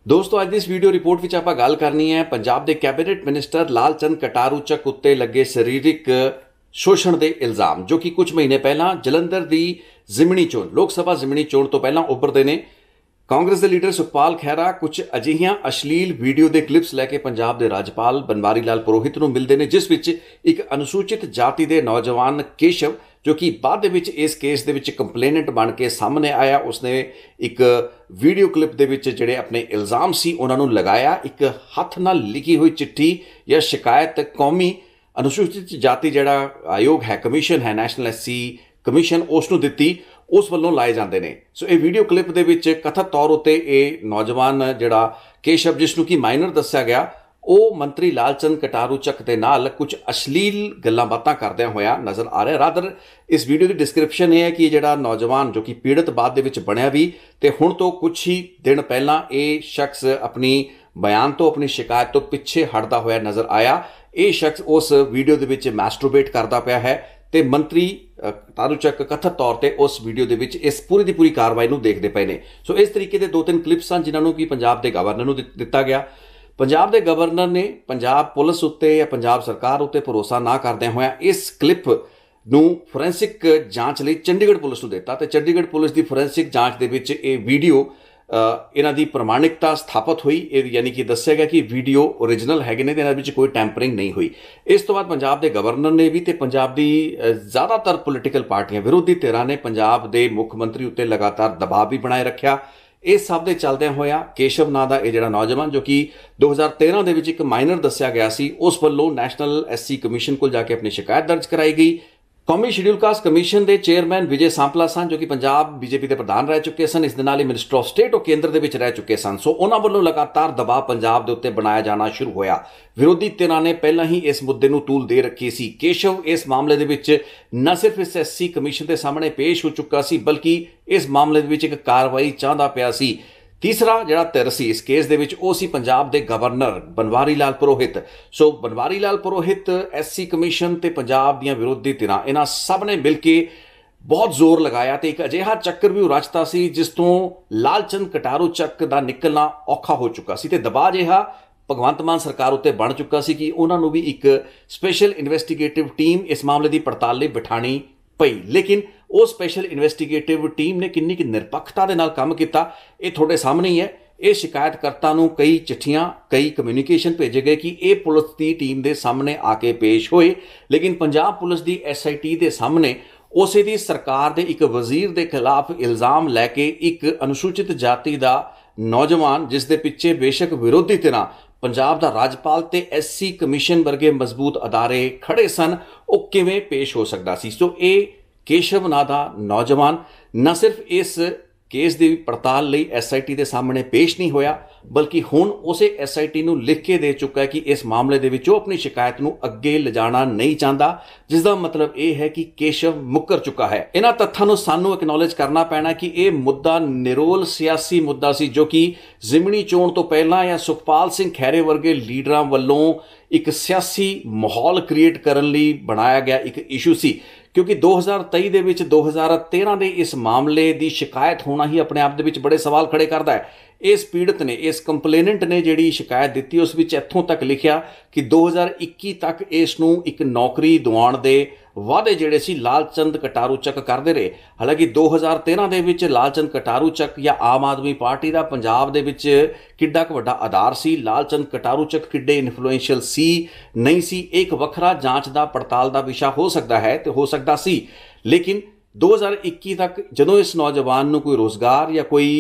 दोस्तों ਅੱਜ ਦੀ ਇਸ ਵੀਡੀਓ ਰਿਪੋਰਟ ਵਿੱਚ ਆਪਾਂ ਗੱਲ ਕਰਨੀ ਹੈ ਪੰਜਾਬ ਦੇ ਕੈਬਨਿਟ ਮਿਨਿਸਟਰ ਲਾਲਚੰਦ ਕਟਾਰੂ ਚੱਕ ਉੱਤੇ ਲੱਗੇ ਸਰੀਰਕ ਸ਼ੋਸ਼ਣ ਦੇ ਇਲਜ਼ਾਮ ਜੋ ਕਿ ਕੁਝ ਮਹੀਨੇ ਪਹਿਲਾਂ ਜਲੰਧਰ ਦੀ ਜ਼ਿਮਨੀ ਚੋਣ ਲੋਕ ਸਭਾ ਜ਼ਿਮਨੀ ਚੋਣ ਤੋਂ ਪਹਿਲਾਂ ਉੱਭਰਦੇ ਨੇ। ਕਾਂਗਰਸ ਦੇ ਲੀਡਰ ਸੁਖਪਾਲ ਖਹਿਰਾ ਕੁਝ ਅਜਿਹੀਆਂ ਅਸ਼ਲੀਲ ਵੀਡੀਓ ਦੇ ਕਲਿੱਪਸ ਲੈ ਕੇ ਪੰਜਾਬ ਦੇ ਰਾਜਪਾਲ ਬਨਵਾਰੀ ਲਾਲ ਪੁਰੋਹਿਤ ਨੂੰ ਮਿਲਦੇ ਨੇ ਜਿਸ ਵਿੱਚ ਇੱਕ ਅਨੁਸੂਚਿਤ ਜਾਤੀ ਦੇ ਨੌਜਵਾਨ ਕੇਸ਼ਵ जो कि बाद इस केस के कंप्लेनेंट बन के सामने आया उसने एक वीडियो क्लिप के जोड़े अपने इल्ज़ाम से उन्होंने लगाया एक हथ नाल लिखी हुई चिट्ठी या शिकायत कौमी अनुसूचित जाति जोड़ा आयोग है कमीशन है नैशनल SC कमीशन उसनों दिती उस वालों लाए जाते हैं। सो ये वीडियो क्लिप के कथित तौर पर यह नौजवान जोड़ा केशव जिसनों की माइनर दस्या गया ਉਹ ਮੰਤਰੀ ਲਾਲਚੰਦ ਕਟਾਰੂ ਚੱਕ ਦੇ ਨਾਲ ਕੁਝ ਅਸ਼ਲੀਲ ਗੱਲਾਂ ਬਾਤਾਂ ਕਰਦਿਆਂ ਹੋਇਆ ਨਜ਼ਰ ਆ ਰਿਹਾ। ਰਾਦਰ ਇਸ ਵੀਡੀਓ ਦੀ ਡਿਸਕ੍ਰਿਪਸ਼ਨ ਇਹ ਹੈ ਕਿ ਜਿਹੜਾ ਨੌਜਵਾਨ ਜੋ ਕਿ ਪੀੜਤ ਬਾਅਦ ਦੇ ਵਿੱਚ ਬਣਿਆ ਵੀ ਤੇ ਹੁਣ ਤੋਂ ਕੁਝ ਹੀ ਦਿਨ ਪਹਿਲਾਂ ਇਹ ਸ਼ਖਸ ਆਪਣੀ ਬਿਆਨ ਤੋਂ ਆਪਣੀ ਸ਼ਿਕਾਇਤ ਤੋਂ ਪਿੱਛੇ ਹਟਦਾ ਹੋਇਆ ਨਜ਼ਰ ਆਇਆ। ਇਹ ਸ਼ਖਸ ਉਸ ਵੀਡੀਓ ਦੇ ਵਿੱਚ ਮੈਸਟਰਬੇਟ ਕਰਦਾ ਪਿਆ ਹੈ ਤੇ ਮੰਤਰੀ ਕਟਾਰੂ ਚੱਕ ਕਥਿਤ ਤੌਰ ਤੇ ਉਸ ਵੀਡੀਓ ਦੇ ਵਿੱਚ ਇਸ ਪੂਰੀ ਦੀ ਪੂਰੀ ਕਾਰਵਾਈ ਨੂੰ ਦੇਖਦੇ ਪਏ ਨੇ। ਸੋ ਇਸ ਤਰੀਕੇ ਦੇ 2-3 ਕਲਿੱਪਸ ਹਨ ਜਿਨ੍ਹਾਂ ਨੂੰ ਕਿ ਪੰਜਾਬ ਦੇ ਗਵਰਨਰ ਨੂੰ ਦਿੱਤਾ ਗਿਆ। पंजाब के गवर्नर ने पंजाब पुलिस उत्ते या पंजाब सरकार उत्ते भरोसा ना करदे होया इस क्लिप नूं फोरेंसिक जांच लई चंडीगढ़ पुलिस नूं दिता ते चंडीगढ़ पुलिस की फोरेंसिक जांच दे विच ये वीडियो इन्हां दी प्रमाणिकता स्थापित हुई यानी कि दस्सिया गया कि वीडियो ओरिजिनल हैगे ने ते इन्हां विच कोई टैंपरिंग नहीं हुई। इस तो बाद पंजाब के गवर्नर ने भी ते पंजाब दी ज़्यादातर पोलीटिकल पार्टियां विरोधी धिरां ने पंजाब के मुख मंत्री उत्ते लगातार दबाव भी बनाए रखा। इस सब के चलद्या होया केशव नां दा इह जिहड़ा नौजवान जो कि 2013 दे विच एक माइनर दस्सिया गया सी उस वल्लों नैशनल SC कमीशन को जाके अपनी शिकायत दर्ज कराई गई। कौमी शेड्यूल कास्ट कमीशन के चेयरमैन विजय सांपला सन जो कि पंजाब BJP के प्रधान रह चुके सन इस दे नाल ही मिनिस्टर ऑफ स्टेट और केंद्र दे विच रह चुके सन। सो उन्हां वल्लों लगातार दबाव पंजाब दे उत्ते बनाया जाना शुरू होया। विरोधी धिरां ने पहलां ही इस मुद्दे नूं तूल दे रखी सी। केशव इस मामले दे विच न सिर्फ इस SC कमीशन के सामने पेश हो चुका सी बल्कि इस मामले दे विच एक कार्रवाई चाहता पिया सी। तीसरा जिहड़ा धिर सी इस केस दे विच ओह सी पंजाब दे गवर्नर बनवारी लाल पुरोहित। सो बनवारी लाल पुरोहित SC कमीशन ते पंजाब दीआं विरोधी धिरां इन्हां सब ने मिल के बहुत जोर लगाया ते एक अजिहा चक्कर भी रचता सी जिस तों लालचंद कटारू ਚੱਕ ਦਾ निकलना औखा हो चुका सी ते दबाਅ जिहा भगवंत मान सरकार उत्ते बन चुका सी कि उन्हां नूं भी एक स्पैशल इन्वेस्टिगेटिव टीम इस मामले की पड़ताल लई बिठाणी पई। लेकिन वो स्पैशल इन्वेस्टिगेटिव टीम ने किन्नी की निरपक्षता दे नाल काम किया ये थोड़े सामने ही है। ये शिकायतकर्ता नूं कई चिट्ठियां कई कम्यूनीकेशन भेजे गए कि ये पुलिस की टीम के सामने आके पेश होए लेकिन पंजाब पुलिस की SIT के सामने उसे दी सरकार दे एक वजीर के खिलाफ इल्ज़ाम लैके एक अनुसूचित जाति का नौजवान जिस दे पिछे बेशक विरोधी धिरां पंजाब दा राजपाल ते SC कमीशन वर्गे मजबूत अदारे खड़े सन वो किवें पेश हो सकता सी। सो ये केशव नां दा नौजवान न सिर्फ इस केस की पड़ताल लई SIT के सामने पेश नहीं होया बल्कि हुण उसे SIT नूं लिख के दे चुका है कि इस मामले दे विच अपनी शिकायत नूं अगे लिजाना नहीं चाहता जिसका मतलब यह है कि केशव मुकर चुका है। इन्हां तत्थां नूं सानूं एक्नॉलेज करना पैना कि यह मुद्दा निरोल सियासी मुद्दा सी जो कि जिमनी चोण तो पहलां या सुखपाल सिंह खैरे वर्गे लीडरां वल्लों एक सियासी माहौल क्रिएट करने लई बनाया गया एक इशू सी क्योंकि 2023 ਦੇ ਵਿੱਚ 2013 ਦੇ इस मामले की शिकायत होना ही अपने आप ਦੇ बड़े सवाल खड़े करता है। इस पीड़ित ने इस कंप्लेनेंट ने जिहड़ी शिकायत दी उस विच इत्थों तक लिखिया कि 2021 तक इसनूं एक नौकरी दिवाउण दे वादे जिहड़े सी लालचंद कटारू ਚੱਕ करदे रहे। हालांकि 2013 ਦੇ ਵਿੱਚ लालचंद कटारू ਚੱਕ या आम आदमी पार्टी का पंजाब ਦੇ ਵਿੱਚ किड्डा क वड्डा आधार सी लालचंद कटारू ਚੱਕ किड्डे इन्फ्लुएंशियल सी नहीं सी एक वखरा जांच का पड़ताल का विषय हो सकता है तो हो सकता सी। लेकिन 2021 तक जदों इस नौजवान नूं कोई रोज़गार या कोई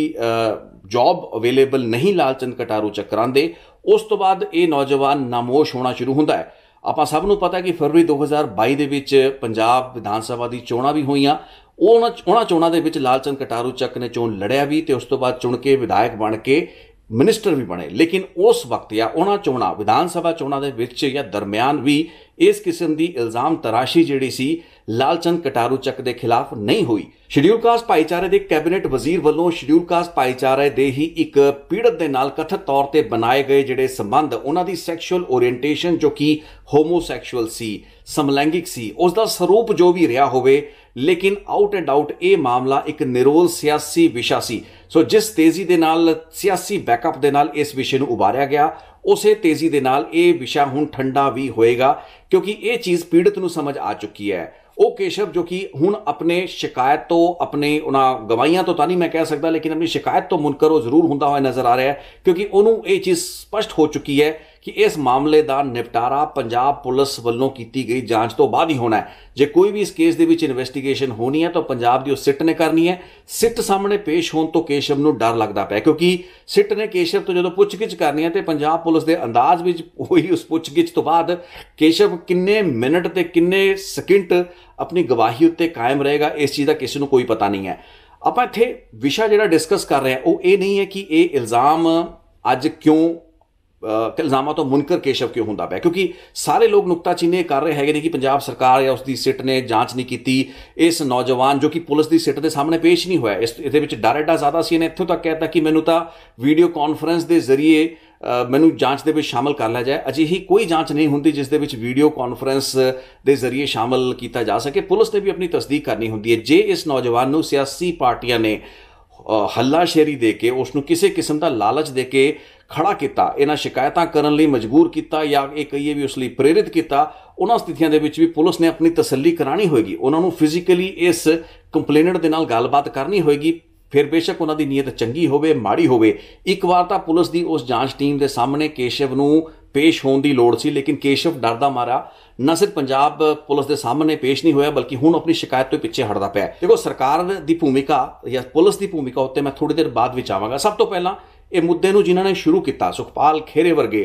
जॉब अवेलेबल नहीं लालचंद कटारू ਚੱਕ करांदे उस तो बाद ये नौजवान नामोश होना शुरू होंदा है। ਆਪਾਂ ਸਭ ਨੂੰ ਪਤਾ ਕਿ ਫਰਵਰੀ 2022 ਦੇ ਵਿੱਚ ਪੰਜਾਬ ਵਿਧਾਨ ਸਭਾ ਦੀ ਚੋਣਾਂ ਵੀ ਹੋਈਆਂ। ਉਹਨਾਂ ਚੋਣਾਂ ਦੇ ਵਿੱਚ ਲਾਲਚੰਦ ਕਟਾਰੂ ਚੱਕ ਨੇ ਚੋਣ ਲੜਿਆ ਵੀ ਤੇ ਉਸ ਤੋਂ ਬਾਅਦ ਚੁਣ ਕੇ ਵਿਧਾਇਕ ਬਣ ਕੇ मिनिस्टर भी बने। लेकिन उस वक्त या उन्होंने चोणा विधान सभा चोणा दे विच या दरम्यान भी इस किस्म की इल्ज़ाम तराशी जिहड़ी सी लालचंद कटारू ਚੱਕ के खिलाफ नहीं हुई। शेड्यूल कास्ट भाईचारे के कैबिनेट वजीर वालों शेड्यूल कास्ट भाईचारे के ही एक पीड़त के नाल कथित तौर पर बनाए गए जिहड़े संबंध उन्हां दी सैक्शुअल ओरीएंटेशन जो कि होमोसैक्शुअल सी समलैंगिक सी उसका स्वरूप जो भी रहा होवे लेकिन आउट एंड आउट ये मामला एक निरोल सियासी विषय सी। सो जिस तेजी दे नाल सियासी बैकअप दे नाल इस विषय ਨੂੰ ਉਭਾਰਿਆ ਗਿਆ, ਉਸੇ तेजी दे नाल ये विषय ਹੁਣ ठंडा भी होएगा, क्योंकि ये चीज़ पीड़ित ਨੂੰ समझ आ चुकी है। वो केशव जो कि हुण अपने शिकायत तो अपने उन्हां गवाइयां तो नहीं मैं कह सकता, लेकिन अपनी शिकायत तो मुनकर वो जरूर हुंदा होया नज़र आ रहा है, क्योंकि उन्होंने ये चीज़ स्पष्ट हो चुकी है कि इस मामले का निपटारा पंजाब पुलिस वालों की गई जांच तो बाद ही होना है। जे कोई भी इस केस के विच इन्वेस्टिगेशन होनी है तो पंजाब की उस सिट ने करनी है। सिट सामने पेश होने तो केशव नूं डर लगता पाया, क्योंकि सिट ने केशव तो जो पुछगिछ करनी है तो पंजाब पुलिस के अंदाज में हुई उस पुछगिछ तो बाद केशव किन्ने मिनट ते किन्ने सकिंट अपनी गवाही उत्ते कायम रहेगा, इस चीज़ का किसी को कोई पता नहीं है। आप इत्थे विषय जिहड़ा डिस्कस कर रहे हैं वो ये नहीं है कि ये इल्ज़ाम अज क्यों इल्ज़ामां तो मुनकर केशव क्यों होंदा पिया, क्योंकि सारे लोग नुकताचीनी कर रहे हैं कि पंजाब सरकार या उसकी सिट ने जांच नहीं की, इस नौजवान जो कि पुलिस की सिट के सामने पेश नहीं होया, इस डर एडा ज़्यादा सी। इन्हें इत्थों तक कहता कि मैनू तो वीडियो कॉन्फ्रेंस के जरिए मैनू जांच के शामिल कर लिया जाए। अजिही कोई जांच नहीं होंदी जिस दे विच वीडियो कॉन्फ्रेंस के जरिए शामिल किया जा सके। पुलिस ने भी अपनी तस्दीक करनी होंदी है। जे इस नौजवान नूं सियासी पार्टियां ने हल्लाशेरी दे के उसनूं किसी किस्म का लालच दे के खड़ा किया, इन्हां शिकायतां करन लई मजबूर किया या ये कहिए भी उस लई प्रेरित किया, उन्हां स्थितियां दे विच भी पुलिस ने अपनी तसल्ली करानी होएगी। उन्होंने फिजिकली इस कंप्लेनेंट दे नाल गलबात करनी होएगी, फिर बेशक उन्हां दी नीयत चंगी होवे माड़ी होवे। एक बार तो पुलिस की उस जांच टीम के सामने केशव नूं पेश होने की लोड़ सी, लेकिन केशव डरदा मारा न सिर्फ पंजाब पुलिस के सामने पेश नहीं होया बल्कि हुण अपनी शिकायत तो पिछे हटदा पिया। देखो सरकार की भूमिका या पुलिस की भूमिका उत्ते मैं थोड़ी देर बाद विच आवांगा। सब तो पहला ये मुद्दे नूं जिन्हां ने शुरू किया, सुखपाल खेरे वर्गे,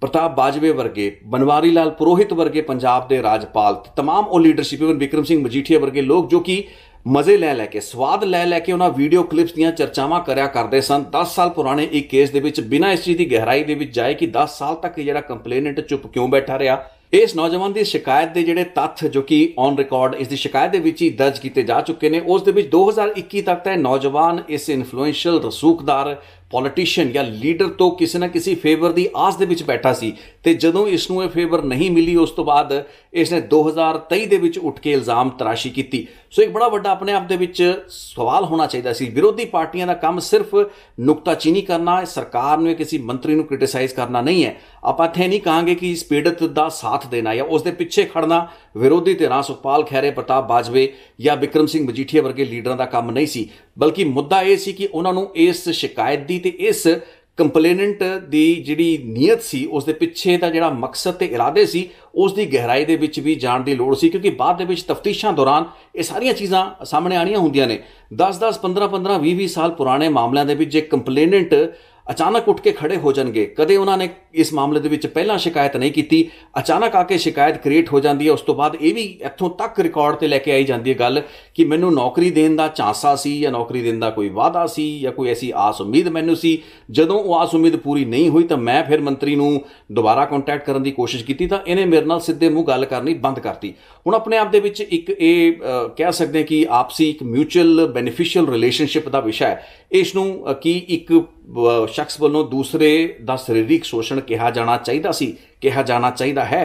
प्रताप बाजवे वर्गे, बनवारी लाल पुरोहित वर्गे पंजाब के राजपाल, तमाम वो लीडरशिप इवन बिक्रम सिंह मजीठिया वर्गे लोग जो कि मजे लै लैके स्वाद लै लैके उन्होंने वीडियो क्लिप्स दीयां चर्चावां करया करते सन। 10 साल पुराने एक केस दे विच बिना इस चीज़ की गहराई दे विच जाए कि 10 साल तक जिहड़ा कंप्लेनेंट चुप क्यों बैठा रहा। इस नौजवान की शिकायत के जिहड़े तत्थ जो कि ऑन रिकॉर्ड इसकी शिकायत के विच ही दर्ज किए जा चुके हैं, उस दे विच 2021 तक तो नौजवान इस इन्फ्लुएंशियल रसूखदार पॉलिटिशियन या लीडर तो किसी ना किसी फेवर की आस दे विच बैठा सी, ते जदों इसनूं ये फेवर नहीं मिली उस तो बाद इसने 2023 दे विच उठ के इल्ज़ाम तराशी की। सो एक बड़ा वड्डा अपने आप दे विच सवाल होना चाहिए सी। विरोधी पार्टियां का काम सिर्फ नुकताचीनी करना, सरकार ने किसी मंत्री को क्रिटिसाइज करना नहीं है। आप इत्थे नहीं कहांगे कि इस पीड़ित का साथ देना या उसके पिछे खड़ना विरोधी धिरां सुखपाल खैरे, प्रताप बाजवे या बिक्रम सिंह मजीठिया वर्गे लीडरां का काम नहीं सी, बल्कि मुद्दा यह सी कि उन्होंने इस शिकायत की ते इस कंप्लेनेंट की जिहड़ी नीयत सी उसके पिछे का जिहड़ा मकसद ते इरादे सी उसकी गहराई दे विच भी जाण दी लोड़ सी, क्योंकि बाद दे विच तफ्तीशां दौरान ये सारियां चीज़ां सामने आनियां हुंदियां ने। 10-10, 15-15, 20-20 साल पुराने मामलों के जे कंप्लेनेंट अचानक उठ के खड़े हो जाएंगे, कदे उन्होंने इस मामले के विच पहला शिकायत नहीं की, अचानक आके शिकायत क्रिएट हो जाती है। उस तो बाद ये भी इत्थों तक रिकॉर्ड ते लैके आई जाती है गल कि मैनू नौकरी देने का झांसा सी या नौकरी देने का कोई वादा सी या कोई ऐसी आस उम्मीद मैनू सी, जदों वो आस उम्मीद पूरी नहीं हुई तो मैं फिर मंत्री नूं दोबारा कॉन्टैक्ट करने की कोशिश की तो इन्हें मेरे नाल सीधे मूँह गल करनी बंद करती। हुण अपने आप दे विच एक ये कह सकते हैं कि आपसी एक म्यूचुअल बेनीफिशियल रिलेशनशिप का विषय है। इसनूं कि एक शख्स वालों दूसरे का सरीरक शोषण कहा जाना चाहिए है।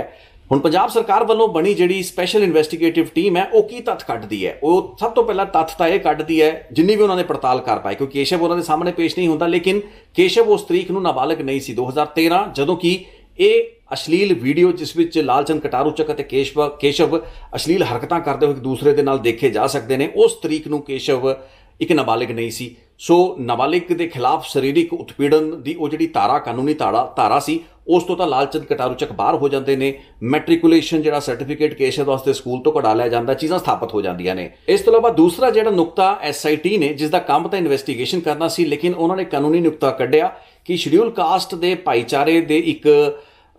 हुण पंजाब सरकार वालों बनी जिहड़ी स्पैशल इन्वेस्टिगेटिव टीम है वो की तत्थ कढदी है, वो सब तो पहला तत्थ तो यह कढदी है जिन्नी भी उन्होंने पड़ताल कर पाई, क्योंकि केशव उन्होंने सामने पेश नहीं होता, लेकिन केशव उस तरीक नूं नाबालिग नहीं सी। 2013 जदों कि ये अश्लील वीडियो जिस विच लालचंद कटारू चक ते केशव अश्लील हरकतां करते हुए एक दूसरे दे नाल देखे जा सकते हैं, उस तरीक नूं केशव एक नाबालिग नहीं सी। सो नाबालिग के खिलाफ सरीरक उत्पीड़न की वो जी धारा कानूनी धारा सी, उस तो लालचंद कटारू चक बाहर हो जाते हैं। मैट्रिकुलेशन जो सर्टिफिकेट केशव वास्ते स्कूल तो कढ़ा लिया जाता, चीज़ां स्थापित हो जांदियां ने। इस तो इलावा दूसरा जो नुकता SIT ने जिसका काम तो इन्वेस्टिगेशन करना सी, लेकिन उन्होंने कानूनी नुकता कढ़िया कि शेड्यूल कास्ट के भाईचारे के एक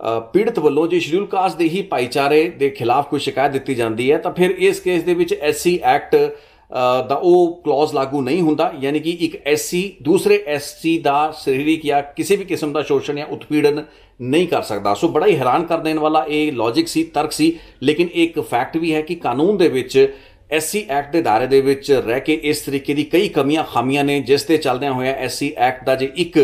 पीड़ित वालों जो शेड्यूल कास्ट के ही भाईचारे के खिलाफ कोई शिकायत दी जाती है तो फिर इस केस के विच SC एक्ट दा वो क्लॉज लागू नहीं होंदा, यानी कि एक SC दूसरे SC का सरीरक या किसी भी किस्म का शोषण या उत्पीड़न नहीं कर सकता। सो बड़ा ही हैरान कर देने वाला ये लॉजिक सी, तर्क सी, लेकिन एक फैक्ट भी है कि कानून दे विच SC एक्ट के दायरे दे विच रह के इस तरीके की कई कमियां खामियां ने जिस दे चलदियां होया SC एक्ट का जे एक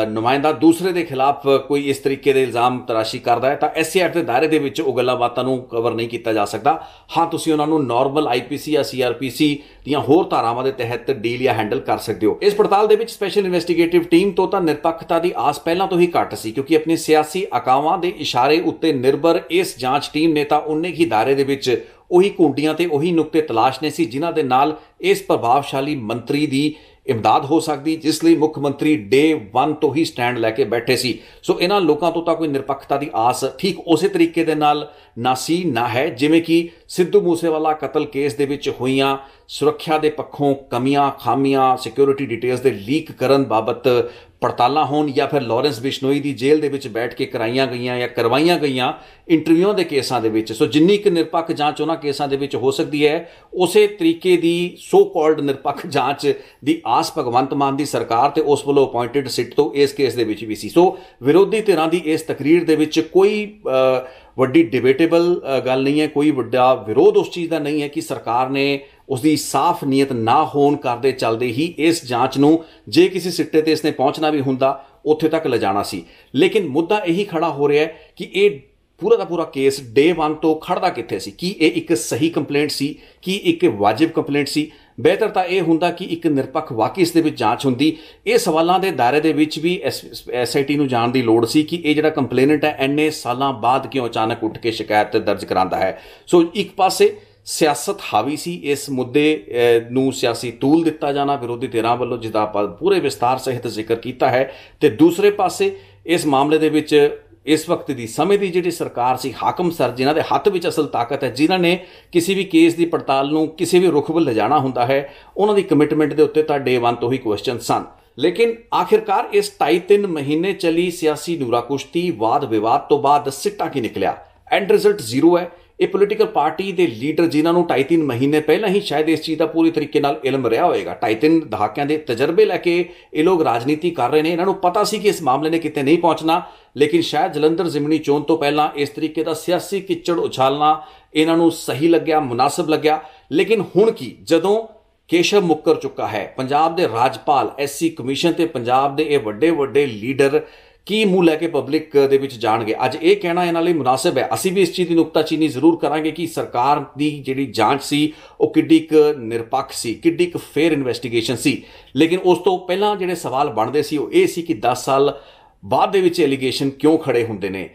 ਨੁਮਾਇੰਦਾ ਦੂਸਰੇ ਦੇ ਖਿਲਾਫ ਕੋਈ ਇਸ ਤਰੀਕੇ ਦੇ ਇਲਜ਼ਾਮ ਤਰਾਸ਼ੀ ਕਰਦਾ ਹੈ ਤਾਂ ਐਸਸੀ ਐਕਟ ਦੇ ਦਾਇਰੇ ਦੇ ਵਿੱਚ ਉਹ ਗੱਲਾਂ ਬਾਤਾਂ ਨੂੰ ਕਵਰ ਨਹੀਂ ਕੀਤਾ ਜਾ ਸਕਦਾ। ਹਾਂ, ਤੁਸੀਂ ਉਹਨਾਂ ਨੂੰ ਨਾਰਮਲ ਆਈਪੀਸੀ ਜਾਂ ਸੀਆਰਪੀਸੀ ਦੀਆਂ ਹੋਰ ਧਾਰਾਵਾਂ ਦੇ ਤਹਿਤ ਡੀਲ ਜਾਂ ਹੈਂਡਲ ਕਰ ਸਕਦੇ ਹੋ। ਇਸ ਪੜਤਾਲ ਦੇ ਵਿੱਚ ਸਪੈਸ਼ਲ ਇਨਵੈਸਟੀਗੇਟਿਵ ਟੀਮ ਤੋਂ ਤਾਂ ਨਿਰਪੱਖਤਾ ਦੀ ਆਸ ਪਹਿਲਾਂ ਤੋਂ ਹੀ ਘੱਟ ਸੀ, ਕਿਉਂਕਿ ਆਪਣੀ ਸਿਆਸੀ ਅਕਾਵਾਂ ਦੇ ਇਸ਼ਾਰੇ ਉੱਤੇ ਨਿਰਭਰ ਇਸ ਜਾਂਚ ਟੀਮ ਨੇ ਤਾਂ ਉਨੇ ਹੀ ਦਾਇਰੇ ਦੇ ਵਿੱਚ ਉਹੀ ਕੁੰਡੀਆਂ ਤੇ ਉਹੀ ਨੁਕਤੇ ਤਲਾਸ਼ਨੇ ਸੀ ਜਿਨ੍ਹਾਂ ਦੇ ਨਾਲ ਇਸ ਪ੍ਰਭਾਵਸ਼ਾਲੀ ਮੰਤਰੀ ਦੀ ਇਮਦਾਦ ਹੋ ਸਕਦੀ, ਜਿਸ ਲਈ ਮੁੱਖ ਮੰਤਰੀ ਡੇ 1 ਤੋਂ ਹੀ ਸਟੈਂਡ ਲੈ ਕੇ ਬੈਠੇ ਸੀ। ਸੋ ਇਹਨਾਂ ਲੋਕਾਂ ਤੋਂ ਤਾਂ ਕੋਈ ਨਿਰਪੱਖਤਾ ਦੀ ਆਸ ਠੀਕ ਉਸੇ ਤਰੀਕੇ ਦੇ ਨਾਲ ਨਾ ਸੀ ਨਾ ਹੈ ਜਿਵੇਂ ਕਿ ਸਿੱਧੂ ਮੂਸੇਵਾਲਾ ਕਤਲ ਕੇਸ ਦੇ ਵਿੱਚ ਹੋਈਆਂ ਸੁਰੱਖਿਆ ਦੇ ਪੱਖੋਂ ਕਮੀਆਂ ਖਾਮੀਆਂ, ਸਿਕਿਉਰਿਟੀ ਡਿਟੇਲਸ ਦੇ ਲੀਕ ਕਰਨ ਬਾਬਤ ਪੜਤਾਲਾਂ ਹੋਣ ਜਾਂ ਫਿਰ ਲਾਰੈਂਸ ਬਿਸ਼ਨੋਈ ਦੀ ਜੇਲ੍ਹ ਦੇ ਵਿੱਚ ਬੈਠ ਕੇ ਕਰਾਈਆਂ ਗਈਆਂ ਜਾਂ ਕਰਵਾਈਆਂ ਗਈਆਂ ਇੰਟਰਵਿਊਆਂ ਦੇ ਕੇਸਾਂ ਦੇ ਵਿੱਚ। ਸੋ ਜਿੰਨੀ ਕੁ ਨਿਰਪੱਖ ਜਾਂਚ ਉਹਨਾਂ ਕੇਸਾਂ ਦੇ ਵਿੱਚ ਹੋ ਸਕਦੀ ਹੈ, ਉਸੇ ਤਰੀਕੇ ਦੀ ਸੋ ਕਾਲਡ ਨਿਰਪੱਖ ਜਾਂਚ ਦੀ ਆਸ ਭਗਵੰਤ ਮਾਨ ਦੀ ਸਰਕਾਰ ਤੇ ਉਸ ਵੱਲੋਂ ਅਪਾਇੰਟਡ ਸਿੱਟ ਤੋਂ ਇਸ ਕੇਸ ਦੇ ਵਿੱਚ ਵੀ ਸੀ। ਸੋ ਵਿਰੋਧੀ ਧਿਰਾਂ ਦੀ ਇਸ ਤਕਰੀਰ ਦੇ ਵਿੱਚ ਕੋਈ ਵੱਡੀ ਡਿਬੇਟੇਬਲ ਗੱਲ ਨਹੀਂ ਹੈ, ਕੋਈ ਵੱਡਾ ਵਿਰੋਧ ਉਸ ਚੀਜ਼ ਦਾ ਨਹੀਂ ਹੈ ਕਿ ਸਰਕਾਰ ਨੇ ਉਸਦੀ ਸਾਫ਼ ਨੀਅਤ ਨਾ ਹੋਣ ਕਰਦੇ ਚੱਲਦੇ ਹੀ ਇਸ ਜਾਂਚ ਨੂੰ ਜੇ ਕਿਸੇ ਸਿੱਟੇ ਤੇ ਇਸਨੇ ਪਹੁੰਚਣਾ ਵੀ ਹੁੰਦਾ ਉੱਥੇ ਤੱਕ ਲਿਜਾਣਾ ਸੀ। ਲੇਕਿਨ ਮੁੱਦਾ ਇਹੀ ਖੜਾ ਹੋ ਰਿਹਾ ਹੈ ਕਿ ਇਹ ਪੂਰਾ ਦਾ ਪੂਰਾ ਕੇਸ ਡੇ 1 ਤੋਂ ਖੜਦਾ ਕਿੱਥੇ ਸੀ? ਕੀ ਇਹ ਇੱਕ ਸਹੀ ਕੰਪਲੇਂਟ ਸੀ? ਕੀ ਇੱਕ ਵਾਜਿਬ ਕੰਪਲੇਂਟ ਸੀ? ਬਿਹਤਰ ਤਾਂ ਇਹ ਹੁੰਦਾ ਕਿ ਇੱਕ ਨਿਰਪੱਖ ਵਾਕਈ ਇਸ ਦੇ ਵਿੱਚ ਜਾਂਚ ਹੁੰਦੀ। ਇਹ ਸਵਾਲਾਂ ਦੇ ਦਾਇਰੇ ਦੇ ਵਿੱਚ ਵੀ SIT ਨੂੰ ਜਾਣ ਦੀ ਲੋੜ ਸੀ ਕਿ ਇਹ ਜਿਹੜਾ ਕੰਪਲੇਨੈਂਟ ਹੈ ਇੰਨੇ ਸਾਲਾਂ ਬਾਅਦ ਕਿਉਂ ਅਚਾਨਕ ਉੱਠ ਕੇ ਸ਼ਿਕਾਇਤ ਦਰਜ ਕਰਾਉਂਦਾ ਹੈ। ਸੋ ਇੱਕ ਪਾਸੇ ਸਿਆਸਤ ਹਾਵੀ ਸੀ, ਇਸ ਮੁੱਦੇ ਨੂੰ ਸਿਆਸੀ ਤੂਲ ਦਿੱਤਾ ਜਾਣਾ ਵਿਰੋਧੀ ਧਿਰਾਂ ਵੱਲੋਂ, ਜਿਸਦਾ ਆਪਾਂ ਪੂਰੇ ਵਿਸਤਾਰ ਸਹਿਤ ਜ਼ਿਕਰ ਕੀਤਾ ਹੈ, ਤੇ ਦੂਸਰੇ ਪਾਸੇ ਇਸ ਮਾਮਲੇ ਦੇ ਵਿੱਚ ਇਸ ਵਕਤ ਦੀ ਸਮੇਂ ਦੀ ਜਿਹੜੀ ਸਰਕਾਰ ਸੀ, ਹਾਕਮ ਸਰ, ਜਿਨ੍ਹਾਂ ਦੇ ਹੱਥ ਵਿੱਚ ਅਸਲ ਤਾਕਤ ਹੈ, ਜਿਨ੍ਹਾਂ ਨੇ ਕਿਸੇ ਵੀ ਕੇਸ ਦੀ ਪੜਤਾਲ ਨੂੰ ਕਿਸੇ ਵੀ ਰੁਖ ਵੱਲ ਲਿਜਾਣਾ ਹੁੰਦਾ ਹੈ, ਉਹਨਾਂ ਦੀ ਕਮਿਟਮੈਂਟ ਦੇ ਉੱਤੇ ਤਾਂ ਡੇ 1 ਤੋਂ ਹੀ ਕੁਐਸਚਨ ਸਨ। ਲੇਕਿਨ ਆਖਿਰਕਾਰ ਇਸ 2.5-3 ਮਹੀਨੇ ਚੱਲੀ ਸਿਆਸੀ ਨੂਰਾਕੁਸ਼ਤੀ ਵਾਦ ਵਿਵਾਦ ਤੋਂ ਬਾਅਦ ਸਿੱਟਾ ਕੀ ਨਿਕਲਿਆ? ਐਂਡ ਰਿਜ਼ਲਟ ਜ਼ੀਰੋ ਹੈ। ਇਹ ਪੋਲੀਟੀਕਲ ਪਾਰਟੀ ਦੇ ਲੀਡਰ ਜਿਨ੍ਹਾਂ ਨੂੰ 2.5-3 ਮਹੀਨੇ ਪਹਿਲਾਂ ਹੀ ਸ਼ਾਇਦ ਇਸ ਚੀਜ਼ ਦਾ ਪੂਰੀ ਤਰੀਕੇ ਨਾਲ ਇਲਮ ਰਿਹਾ ਹੋਏਗਾ, 2.5-3 ਦਹਾਕਿਆਂ ਦੇ ਤਜਰਬੇ ਲੈ ਕੇ ਇਹ ਲੋਕ ਰਾਜਨੀਤੀ ਕਰ ਰਹੇ ਨੇ, ਇਹਨਾਂ ਨੂੰ ਪਤਾ ਸੀ ਕਿ ਇਸ ਮਾਮਲੇ ਨੇ ਕਿਤੇ ਨਹੀਂ ਪਹੁੰਚਣਾ, ਲੇਕਿਨ ਸ਼ਾਇਦ ਜਲੰਧਰ ਜ਼ਿਮਨੀ ਚੋਣ ਤੋਂ ਪਹਿਲਾਂ ਇਸ ਤਰੀਕੇ ਦਾ ਸਿਆਸੀ ਕਿੱਚੜ ਉਛਾਲਣਾ ਇਹਨਾਂ ਨੂੰ ਸਹੀ ਲੱਗਿਆ, ਮੁਨਾਸਿਬ ਲੱਗਿਆ। ਲੇਕਿਨ ਹੁਣ ਕੀ, ਜਦੋਂ ਕੇਸ਼ਵ ਮੁੱਕਰ ਚੁੱਕਾ ਹੈ, ਪੰਜਾਬ ਦੇ ਰਾਜਪਾਲ, SC ਕਮਿਸ਼ਨ ਤੇ ਪੰਜਾਬ ਦੇ ਇਹ ਵੱਡੇ ਵੱਡੇ ਲੀਡਰ ਕੀ ਮੂੰਹ ਲੈ ਕੇ ਪਬਲਿਕ ਦੇ ਵਿੱਚ ਜਾਣਗੇ? ਅੱਜ ਇਹ ਕਹਿਣਾ ਇਹਨਾਂ ਲਈ ਮੁਨਾਸਿਬ ਹੈ। ਅਸੀਂ ਵੀ ਇਸ ਚੀਜ਼ ਦੀ ਨੁਕਤਾਚੀਨੀ ਜ਼ਰੂਰ ਕਰਾਂਗੇ ਕਿ ਸਰਕਾਰ ਦੀ ਜਿਹੜੀ ਜਾਂਚ ਸੀ ਉਹ ਕਿੱਡੀ ਕੁ ਨਿਰਪੱਖ ਸੀ, ਕਿੱਡੀ ਕੁ ਫੇਅਰ ਇਨਵੈਸਟੀਗੇਸ਼ਨ ਸੀ। ਲੇਕਿਨ ਉਸ ਤੋਂ ਪਹਿਲਾਂ ਜਿਹੜੇ ਸਵਾਲ ਬਣਦੇ ਸੀ ਉਹ ਇਹ ਸੀ ਕਿ 10 ਸਾਲ ਬਾਅਦ ਦੇ ਵਿੱਚ ਐਲੀਗੇਸ਼ਨ ਕਿਉਂ ਖੜੇ ਹੁੰਦੇ ਨੇ?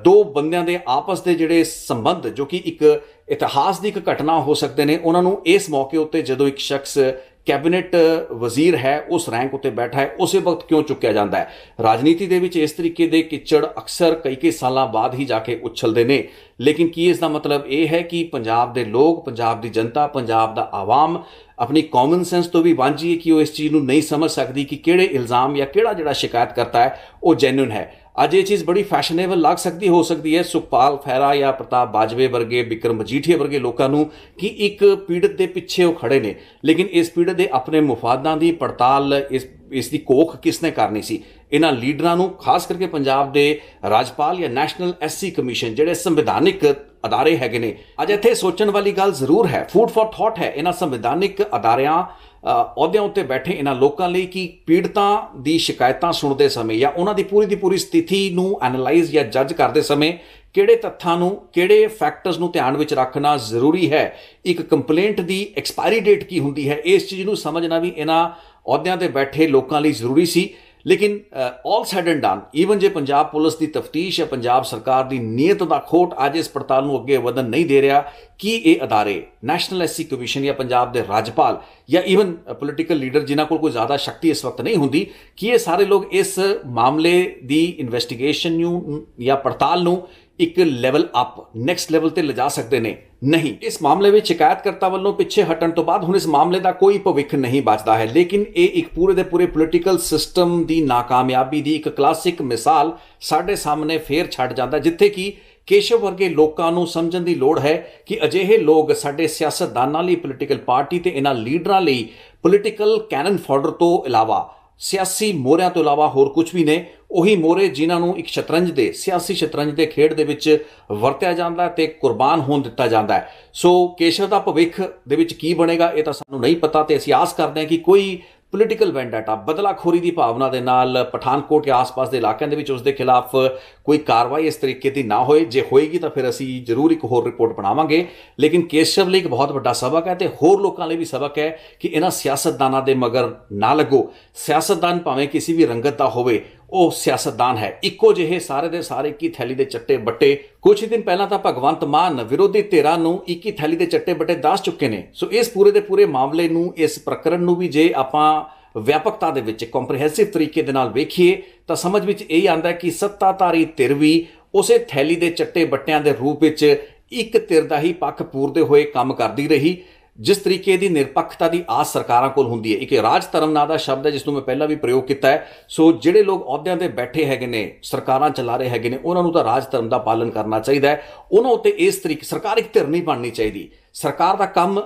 ਦੋ ਬੰਦਿਆਂ ਦੇ ਆਪਸ ਦੇ ਜਿਹੜੇ ਸੰਬੰਧ ਜੋ ਕਿ ਇੱਕ ਇਤਿਹਾਸ ਦੀ ਇੱਕ ਘਟਨਾ ਹੋ ਸਕਦੇ ਨੇ, ਉਹਨਾਂ ਨੂੰ ਇਸ ਮੌਕੇ ਉੱਤੇ ਜਦੋਂ ਇੱਕ ਸ਼ਖਸ ਕੈਬਨਿਟ ਵਜ਼ੀਰ ਹੈ, ਉਸ ਰੈਂਕ ਉੱਤੇ ਬੈਠਾ ਹੈ, ਉਸੇ ਵਕਤ ਕਿਉਂ ਚੁੱਕਿਆ ਜਾਂਦਾ ਹੈ? ਰਾਜਨੀਤੀ ਦੇ ਵਿੱਚ ਇਸ ਤਰੀਕੇ ਦੇ ਕਿੱਚੜ ਅਕਸਰ ਕਈ ਸਾਲਾਂ ਬਾਅਦ ਹੀ ਜਾ ਕੇ ਉਛਲਦੇ ਨੇ। ਲੇਕਿਨ ਕੀ ਇਸ ਦਾ ਮਤਲਬ ਇਹ ਹੈ ਕਿ ਪੰਜਾਬ ਦੇ ਲੋਕ, ਪੰਜਾਬ ਦੀ ਜਨਤਾ, ਪੰਜਾਬ ਦਾ ਆਵਾਮ ਆਪਣੀ ਕਾਮਨ ਸੈਂਸ ਤੋਂ ਵੀ ਵਾਂਝੀ ਹੈ ਕਿ ਉਹ ਇਸ ਚੀਜ਼ ਨੂੰ ਨਹੀਂ ਸਮਝ ਸਕਦੀ ਕਿ ਕਿਹੜੇ ਇਲਜ਼ਾਮ ਜਾਂ ਕਿਹੜਾ ਜਿਹੜਾ ਸ਼ਿਕਾਇਤ ਕਰਤਾ ਹੈ ਉਹ ਜੈਨੂਇਨ ਹੈ? ਅੱਜ ਇਹ ਚੀਜ਼ ਬੜੀ ਫੈਸ਼ਨੇਬਲ ਲੱਗ ਸਕਦੀ ਹੋ ਸਕਦੀ ਹੈ ਸੁਖਪਾਲ ਖਹਿਰਾ ਜਾਂ ਪ੍ਰਤਾਪ ਬਾਜਵੇ ਵਰਗੇ, ਬਿਕਰਮ ਮਜੀਠੀਆ ਵਰਗੇ ਲੋਕਾਂ ਨੂੰ ਕਿ ਇੱਕ ਪੀੜਤ ਦੇ ਪਿੱਛੇ ਉਹ ਖੜੇ ਨੇ, ਲੇਕਿਨ ਇਸ ਪੀੜਤ ਦੇ ਆਪਣੇ ਮੁਫਾਦਾਂ ਦੀ ਪੜਤਾਲ ਇਸ ਦੀ ਕੋਖ ਕਿਸਨੇ ਕਰਨੀ ਸੀ? ਇਹਨਾਂ ਲੀਡਰਾਂ ਨੂੰ, ਖਾਸ ਕਰਕੇ ਪੰਜਾਬ ਦੇ ਰਾਜਪਾਲ ਜਾਂ ਨੈਸ਼ਨਲ SC ਕਮਿਸ਼ਨ ਜਿਹੜੇ ਸੰਵਿਧਾਨਿਕ ਅਦਾਰੇ ਹੈਗੇ ਨੇ। ਅੱਜ ਇੱਥੇ ਸੋਚਣ ਵਾਲੀ ਗੱਲ ਜ਼ਰੂਰ ਹੈ, ਫੂਡ ਫॉर ਥਾਟ ਹੈ ਇਹਨਾਂ ਸੰਵਿਧਾਨਿਕ ਅਦਾਰਿਆਂ ਅਹੁਦਿਆਂ ਉੱਤੇ ਬੈਠੇ ਇਹਨਾਂ ਲੋਕਾਂ ਲਈ ਕਿ ਪੀੜਤਾਂ ਦੀ ਸ਼ਿਕਾਇਤਾਂ ਸੁਣਦੇ ਸਮੇਂ ਜਾਂ ਉਹਨਾਂ ਦੀ ਪੂਰੀ ਸਥਿਤੀ ਨੂੰ ਐਨਾਲਾਈਜ਼ ਜਾਂ ਜੱਜ ਕਰਦੇ ਸਮੇਂ ਕਿਹੜੇ ਤੱਥਾਂ ਨੂੰ, ਕਿਹੜੇ ਫੈਕਟਰਸ ਨੂੰ ਧਿਆਨ ਵਿੱਚ ਰੱਖਣਾ ਜ਼ਰੂਰੀ ਹੈ। ਇੱਕ ਕੰਪਲੇਂਟ ਦੀ ਐਕਸਪਾਇਰੀ ਡੇਟ ਕੀ ਹੁੰਦੀ ਹੈ, ਇਸ ਚੀਜ਼ ਨੂੰ ਸਮਝਣਾ ਵੀ ਇਹਨਾਂ ਅਹੁਦਿਆਂ ਤੇ ਬੈਠੇ ਲੋਕਾਂ ਲਈ ਜ਼ਰੂਰੀ ਸੀ। ਲੇਕਿਨ ਆਲ ਸੈਡ ਐਂਡ ਡਨ, ਈਵਨ ਜੇ ਪੰਜਾਬ ਪੁਲਿਸ ਦੀ ਤਫਤੀਸ਼ ਜਾਂ ਪੰਜਾਬ ਸਰਕਾਰ ਦੀ ਨੀਅਤ ਦਾ ਖੋਟ ਅੱਜ ਇਸ ਪੜਤਾਲ ਨੂੰ ਅੱਗੇ ਵਧਣ ਨਹੀਂ ਦੇ ਰਿਹਾ ਕਿ ਇਹ ਅਦਾਰੇ, ਨੈਸ਼ਨਲ SC ਕਮਿਸ਼ਨ ਜਾਂ ਪੰਜਾਬ ਦੇ ਰਾਜਪਾਲ ਜਾਂ ਈਵਨ ਪੋਲੀਟੀਕਲ ਲੀਡਰ ਜਿਨ੍ਹਾਂ ਕੋਲ ਕੋਈ ਜ਼ਿਆਦਾ ਸ਼ਕਤੀ ਇਸ ਵਕਤ ਨਹੀਂ ਹੁੰਦੀ, ਕਿ ਇਹ ਸਾਰੇ ਲੋਕ ਇਸ ਮਾਮਲੇ ਦੀ ਇਨਵੈਸਟੀਗੇਸ਼ਨ ਨੂੰ ਜਾਂ ਪੜਤਾਲ ਨੂੰ ਇੱਕ ਲੈਵਲ ਅਪ, ਨੈਕਸਟ ਲੈਵਲ ਤੇ ਲਿਜਾ ਸਕਦੇ ਨੇ? ਨਹੀਂ। ਇਸ ਮਾਮਲੇ ਵਿੱਚ ਸ਼ਿਕਾਇਤਕਰਤਾ ਵੱਲੋਂ ਪਿੱਛੇ ਹਟਣ ਤੋਂ ਬਾਅਦ ਹੁਣ ਇਸ ਮਾਮਲੇ ਦਾ ਕੋਈ ਭਵਿੱਖ ਨਹੀਂ ਬਚਦਾ ਹੈ। ਲੇਕਿਨ ਇਹ ਇੱਕ ਪੂਰੇ ਦੇ ਪੂਰੇ ਪੋਲੀਟੀਕਲ ਸਿਸਟਮ ਦੀ ਨਾਕਾਮਯਾਬੀ ਦੀ ਇੱਕ ਕਲਾਸਿਕ ਮਿਸਾਲ ਸਾਡੇ ਸਾਹਮਣੇ ਫੇਰ ਛੱਡ ਜਾਂਦਾ, ਜਿੱਥੇ ਕਿ ਕੇਸ਼ਵ ਵਰਗੇ ਲੋਕਾਂ ਨੂੰ ਸਮਝਣ ਦੀ ਲੋੜ ਹੈ ਕਿ ਅਜਿਹੇ ਲੋਕ ਸਾਡੇ ਸਿਆਸਤਦਾਨਾਂ ਲਈ, ਪੋਲੀਟੀਕਲ ਪਾਰਟੀ ਤੇ ਇਹਨਾਂ ਲੀਡਰਾਂ ਲਈ ਪੋਲੀਟੀਕਲ ਕੈਨਨ ਫਾਡਰ ਤੋਂ ਇਲਾਵਾ, ਸਿਆਸੀ ਮੋਹਰਿਆਂ ਤੋਂ ਇਲਾਵਾ ਹੋਰ ਕੁਝ ਵੀ ਨੇ। ਉਹੀ ਮੋਹਰੇ ਜਿਨ੍ਹਾਂ ਨੂੰ ਇੱਕ ਸ਼ਤਰੰਜ ਦੇ, ਸਿਆਸੀ ਸ਼ਤਰੰਜ ਦੇ ਖੇਡ ਦੇ ਵਿੱਚ ਵਰਤਿਆ ਜਾਂਦਾ ਤੇ ਕੁਰਬਾਨ ਹੋਣ ਦਿੱਤਾ ਜਾਂਦਾ ਹੈ। ਸੋ ਕੇਸ਼ਵ ਦਾ ਭਵਿੱਖ ਦੇ ਵਿੱਚ ਕੀ ਬਣੇਗਾ ਇਹ ਤਾਂ ਸਾਨੂੰ ਨਹੀਂ ਪਤਾ, ਤੇ ਅਸੀਂ ਆਸ ਕਰਦੇ ਹਾਂ ਕਿ ਕੋਈ ਪੋਲੀਟੀਕਲ ਵੈਂਡਾਟਾ, ਬਦਲਾਖੋਰੀ ਦੀ ਭਾਵਨਾ ਦੇ ਨਾਲ ਪਠਾਨਕੋਟ ਜਾਂ ਆਸ-ਪਾਸ ਦੇ ਇਲਾਕਿਆਂ ਦੇ ਵਿੱਚ ਉਸ ਦੇ ਖਿਲਾਫ ਕੋਈ ਕਾਰਵਾਈ ਇਸ ਤਰੀਕੇ ਦੀ ਨਾ ਹੋਏ। ਜੇ ਹੋਏਗੀ ਤਾਂ ਫਿਰ ਅਸੀਂ ਜ਼ਰੂਰ ਇੱਕ ਹੋਰ ਰਿਪੋਰਟ ਬਣਾਵਾਂਗੇ। ਲੇਕਿਨ ਕੇਸ਼ਵ ਲਈ ਇੱਕ ਬਹੁਤ ਵੱਡਾ ਸਬਕ ਹੈ ਤੇ ਹੋਰ ਲੋਕਾਂ ਲਈ ਵੀ ਸਬਕ ਹੈ ਕਿ ਇਹਨਾਂ ਸਿਆਸਤਦਾਨਾਂ ਦੇ ਮਗਰ ਨਾ ਲੱਗੋ। ਸਿਆਸਤਦਾਨ ਭਾਵੇਂ ਕਿਸੇ ਵੀ ਰੰਗਤ ਦਾ ਹੋਵੇ, ਉਹ ਸਿਆਸਤਦਾਨ ਹੈ, ਇੱਕੋ ਜਿਹੇ ਸਾਰੇ ਦੇ ਸਾਰੇ ਇੱਕ ਹੀ ਥੈਲੀ ਦੇ ਚੱਟੇ ਬੱਟੇ। ਕੁਝ ਦਿਨ ਪਹਿਲਾਂ ਤਾਂ ਭਗਵੰਤ ਮਾਨ ਵਿਰੋਧੀ ਧਿਰਾਂ ਨੂੰ ਇੱਕ ਹੀ ਥੈਲੀ ਦੇ ਚੱਟੇ ਬੱਟੇ ਦੱਸ ਚੁੱਕੇ ਨੇ। ਸੋ ਇਸ ਪੂਰੇ ਦੇ ਪੂਰੇ ਮਾਮਲੇ ਨੂੰ, ਇਸ ਪ੍ਰਕਰਨ ਨੂੰ ਵੀ ਜੇ ਆਪਾਂ ਵਿਆਪਕਤਾ ਦੇ ਵਿੱਚ ਕੰਪਰੀਹੈਂਸਿਵ ਤਰੀਕੇ ਦੇ ਨਾਲ ਵੇਖੀਏ ਤਾਂ ਸਮਝ ਵਿੱਚ ਇਹ ਆਉਂਦਾ ਕਿ ਸੱਤਾਧਾਰੀ ਧਿਰ ਵੀ ਉਸੇ ਥੈਲੀ ਦੇ ਚੱਟੇ ਬੱਟਿਆਂ ਦੇ ਰੂਪ ਵਿੱਚ ਇੱਕ ਧਿਰ ਦਾ ਹੀ ਪੱਖ ਪੂਰਦੇ ਹੋਏ ਕੰਮ ਕਰਦੀ ਰਹੀ। ਜਿਸ ਤਰੀਕੇ ਦੀ ਨਿਰਪੱਖਤਾ ਦੀ ਆਸ ਸਰਕਾਰਾਂ ਕੋਲ ਹੁੰਦੀ ਹੈ, ਇੱਕ ਰਾਜ ਧਰਮ ਨਾਂ ਦਾ ਸ਼ਬਦ ਹੈ ਜਿਸ ਨੂੰ ਮੈਂ ਪਹਿਲਾਂ ਵੀ ਪ੍ਰਯੋਗ ਕੀਤਾ ਹੈ। ਸੋ ਜਿਹੜੇ ਲੋਕ ਅਹੁਦਿਆਂ ਤੇ ਬੈਠੇ ਹੈਗੇ ਨੇ, ਸਰਕਾਰਾਂ ਚਲਾ ਰਹੇ ਹੈਗੇ ਨੇ, ਉਹਨਾਂ ਨੂੰ ਤਾਂ ਰਾਜ ਧਰਮ ਦਾ ਪਾਲਨ ਕਰਨਾ ਚਾਹੀਦਾ ਹੈ। ਉਹਨਾਂ ਉੱਤੇ ਇਸ ਤਰੀਕੇ ਸਰਕਾਰ ਇੱਕ ਧਿਰ ਨਹੀਂ ਬਣਨੀ ਚਾਹੀਦੀ। ਸਰਕਾਰ ਦਾ ਕੰਮ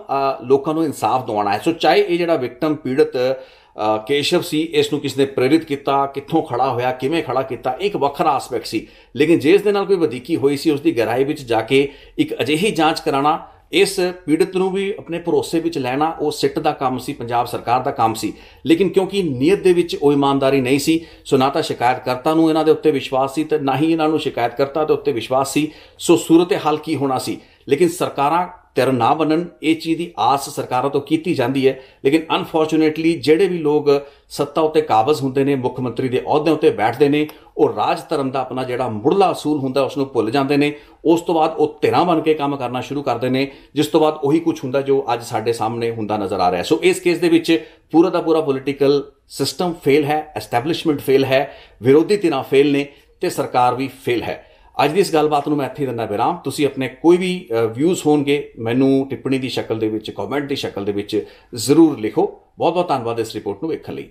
ਲੋਕਾਂ ਨੂੰ ਇਨਸਾਫ ਦਿਵਾਉਣਾ ਹੈ। ਸੋ ਚਾਹੇ ਇਹ ਜਿਹੜਾ ਵਿਕਟਮ ਪੀੜਤ ਕੇਸ਼ਵ ਸੀ, ਇਸ ਨੂੰ ਕਿਸ ਨੇ ਪ੍ਰੇਰਿਤ ਕੀਤਾ, ਕਿੱਥੋਂ ਖੜਾ ਹੋਇਆ, ਕਿਵੇਂ ਖੜਾ ਕੀਤਾ, ਇੱਕ ਵੱਖਰਾ ਐਸਪੈਕਟ ਸੀ। ਲੇਕਿਨ ਜੇ ਇਸ ਦੇ ਨਾਲ ਕੋਈ ਵਧੀਕੀ ਹੋਈ ਸੀ, ਉਸ ਦੀ ਗਹਿਰਾਈ ਵਿੱਚ ਜਾ ਕੇ ਇੱਕ ਅਜਿਹੀ ਜਾਂਚ ਕਰਾਉਣਾ, ਇਸ ਪੀੜਤ ਨੂੰ ਵੀ ਆਪਣੇ ਭਰੋਸੇ ਵਿੱਚ ਲੈਣਾ, ਉਹ ਸਿੱਟ ਦਾ ਕੰਮ ਸੀ, ਪੰਜਾਬ ਸਰਕਾਰ ਦਾ ਕੰਮ ਸੀ। ਲੇਕਿਨ ਕਿਉਂਕਿ ਨੀਅਤ ਦੇ ਵਿੱਚ ਉਹ ਇਮਾਨਦਾਰੀ ਨਹੀਂ ਸੀ, ਸੋ ਨਾ ਤਾਂ ਸ਼ਿਕਾਇਤਕਰਤਾ ਨੂੰ ਇਹਨਾਂ ਦੇ ਉੱਤੇ ਵਿਸ਼ਵਾਸ ਸੀ ਤੇ ਨਾ ਹੀ ਇਹਨਾਂ ਨੂੰ ਸ਼ਿਕਾਇਤਕਰਤਾ ਦੇ ਉੱਤੇ ਵਿਸ਼ਵਾਸ ਸੀ। ਸੋ ਸੂਰਤ ਹਾਲ ਕੀ ਹੋਣਾ ਸੀ। ਲੇਕਿਨ ਸਰਕਾਰਾਂ ਧਿਰ ਨਾ ਬਣਨ, ਇਹ ਚੀਜ਼ ਦੀ ਆਸ ਸਰਕਾਰਾਂ ਤੋਂ ਕੀਤੀ ਜਾਂਦੀ ਹੈ। ਲੇਕਿਨ ਅਨਫੋਰਚੂਨੇਟਲੀ ਜਿਹੜੇ ਵੀ ਲੋਕ ਸੱਤਾ ਉੱਤੇ ਕਾਬਜ਼ ਹੁੰਦੇ ਨੇ, ਮੁੱਖ ਮੰਤਰੀ ਦੇ ਅਹੁਦਿਆਂ ਉੱਤੇ ਬੈਠਦੇ ਨੇ, ਉਹ ਰਾਜ ਧਰਮ ਦਾ ਆਪਣਾ ਜਿਹੜਾ ਮੁੱਢਲਾ ਅਸੂਲ ਹੁੰਦਾ ਉਸ ਨੂੰ ਭੁੱਲ ਜਾਂਦੇ ਨੇ। ਉਸ ਤੋਂ ਬਾਅਦ ਉਹ ਧਿਰਾਂ ਬਣ ਕੇ ਕੰਮ ਕਰਨਾ ਸ਼ੁਰੂ ਕਰਦੇ ਨੇ, ਜਿਸ ਤੋਂ ਬਾਅਦ ਉਹੀ ਕੁਝ ਹੁੰਦਾ ਜੋ ਅੱਜ ਸਾਡੇ ਸਾਹਮਣੇ ਹੁੰਦਾ ਨਜ਼ਰ ਆ ਰਿਹਾ। ਸੋ ਇਸ ਕੇਸ ਦੇ ਵਿੱਚ ਪੂਰਾ ਦਾ ਪੂਰਾ ਪੋਲੀਟੀਕਲ ਸਿਸਟਮ ਫੇਲ ਹੈ, ਐਸਟੈਬਲਿਸ਼ਮੈਂਟ ਫੇਲ ਹੈ, ਵਿਰੋਧੀ ਧਿਰਾਂ ਫੇਲ ਨੇ ਤੇ ਸਰਕਾਰ ਵੀ ਫੇਲ ਹੈ। ਅੱਜ ਦੀ ਇਸ ਗੱਲਬਾਤ ਨੂੰ ਮੈਂ ਇੱਥੇ ਦਿੰਦਾ ਵਿਰਾਮ। ਤੁਸੀਂ ਆਪਣੇ ਕੋਈ ਵੀ ਵਿਊਜ਼ ਹੋਣਗੇ ਮੈਨੂੰ ਟਿੱਪਣੀ ਦੀ ਸ਼ਕਲ ਦੇ ਵਿੱਚ, ਕਮੈਂਟ ਦੀ ਸ਼ਕਲ ਦੇ ਵਿੱਚ ਜ਼ਰੂਰ ਲਿਖੋ। ਬਹੁਤ ਬਹੁਤ ਧੰਨਵਾਦ ਇਸ ਰਿਪੋਰਟ ਨੂੰ ਵੇਖਣ ਲਈ।